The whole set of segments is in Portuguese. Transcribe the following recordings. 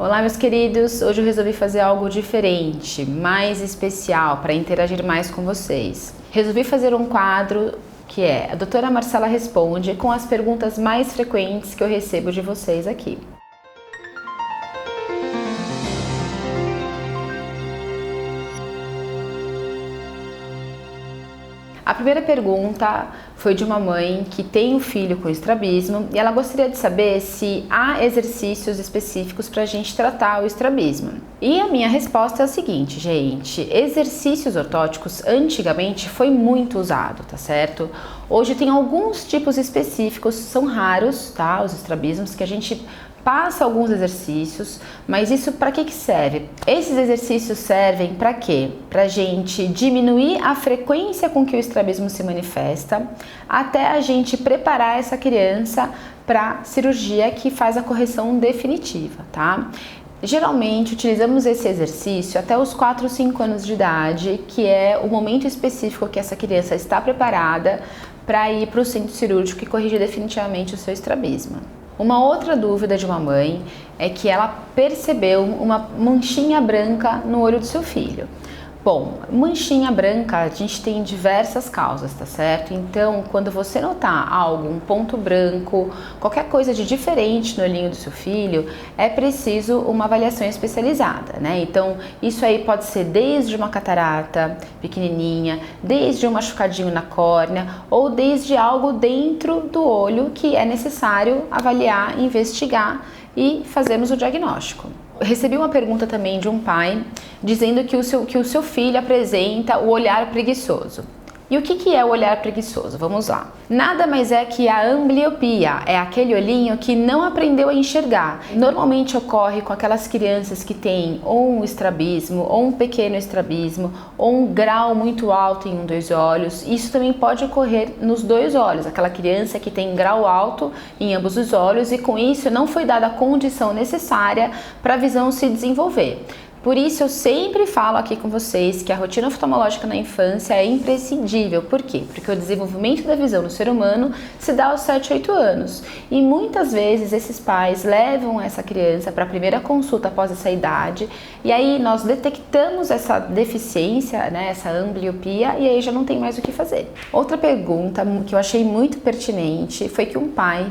Olá, meus queridos! Hoje eu resolvi fazer algo diferente, mais especial, para interagir mais com vocês. Resolvi fazer um quadro que é a Doutora Marcela Responde, com as perguntas mais frequentes que eu recebo de vocês aqui. A primeira pergunta foi de uma mãe que tem um filho com estrabismo e ela gostaria de saber se há exercícios específicos para a gente tratar o estrabismo. E a minha resposta é a seguinte, gente: exercícios ortóticos antigamente foi muito usado, tá certo? Hoje tem alguns tipos específicos, são raros, tá? Os estrabismos que a gente passa alguns exercícios, mas isso para que serve? Esses exercícios servem para quê? Para gente diminuir a frequência com que o estrabismo se manifesta, até a gente preparar essa criança para cirurgia que faz a correção definitiva, tá? Geralmente utilizamos esse exercício até os 4 ou 5 anos de idade, que é o momento específico que essa criança está preparada para ir para o centro cirúrgico e corrigir definitivamente o seu estrabismo. Uma outra dúvida de uma mãe é que ela percebeu uma manchinha branca no olho do seu filho. Bom, manchinha branca a gente tem diversas causas, tá certo? Então, quando você notar algo, um ponto branco, qualquer coisa de diferente no olhinho do seu filho, é preciso uma avaliação especializada, né? Então, isso aí pode ser desde uma catarata pequenininha, desde um machucadinho na córnea ou desde algo dentro do olho que é necessário avaliar, investigar e fazermos o diagnóstico. Recebi uma pergunta também de um pai dizendo que o seu filho apresenta o olhar preguiçoso. E o que é o olhar preguiçoso? Vamos lá. Nada mais é que a ambliopia, é aquele olhinho que não aprendeu a enxergar. Normalmente ocorre com aquelas crianças que têm ou um estrabismo, ou um pequeno estrabismo, ou um grau muito alto em dos olhos. Isso também pode ocorrer nos 2 olhos, aquela criança que tem grau alto em ambos os olhos e com isso não foi dada a condição necessária para a visão se desenvolver. Por isso eu sempre falo aqui com vocês que a rotina oftalmológica na infância é imprescindível. Por quê? Porque o desenvolvimento da visão no ser humano se dá aos 7, 8 anos. E muitas vezes esses pais levam essa criança para a primeira consulta após essa idade e aí nós detectamos essa deficiência, né, essa ambliopia, e aí já não tem mais o que fazer. Outra pergunta que eu achei muito pertinente foi que um pai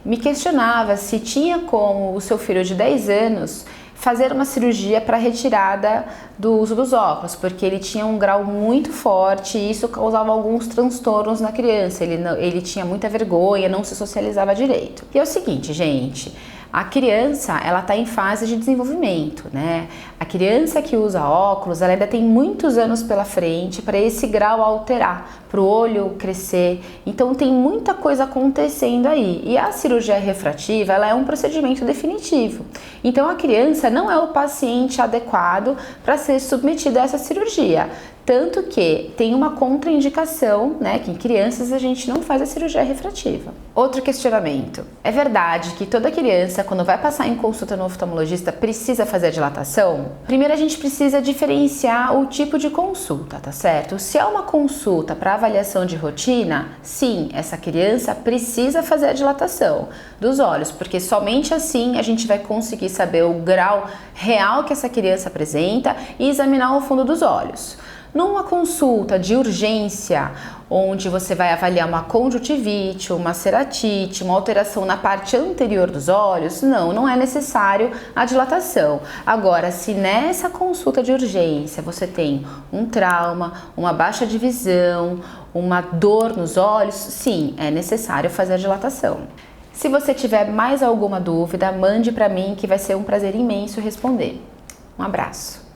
me questionava se tinha como o seu filho de 10 anos fazer uma cirurgia para retirada do uso dos óculos, porque ele tinha um grau muito forte e isso causava alguns transtornos na criança. Ele tinha muita vergonha, não se socializava direito. E é o seguinte, gente, a criança, ela está em fase de desenvolvimento, né? A criança que usa óculos, ela ainda tem muitos anos pela frente para esse grau alterar, para o olho crescer. Então tem muita coisa acontecendo aí. E a cirurgia refrativa, ela é um procedimento definitivo. Então a criança não é o paciente adequado para ser submetida a essa cirurgia. Tanto que tem uma contraindicação, né, que em crianças a gente não faz a cirurgia refrativa. Outro questionamento: é verdade que toda criança, quando vai passar em consulta no oftalmologista, precisa fazer a dilatação? Primeiro a gente precisa diferenciar o tipo de consulta, tá certo? Se é uma consulta para avaliação de rotina, sim, essa criança precisa fazer a dilatação dos olhos, porque somente assim a gente vai conseguir saber o grau real que essa criança apresenta e examinar o fundo dos olhos. Numa consulta de urgência, onde você vai avaliar uma conjuntivite, uma ceratite, uma alteração na parte anterior dos olhos, não é necessário a dilatação. Agora, se nessa consulta de urgência você tem um trauma, uma baixa de visão, uma dor nos olhos, sim, é necessário fazer a dilatação. Se você tiver mais alguma dúvida, mande para mim que vai ser um prazer imenso responder. Um abraço!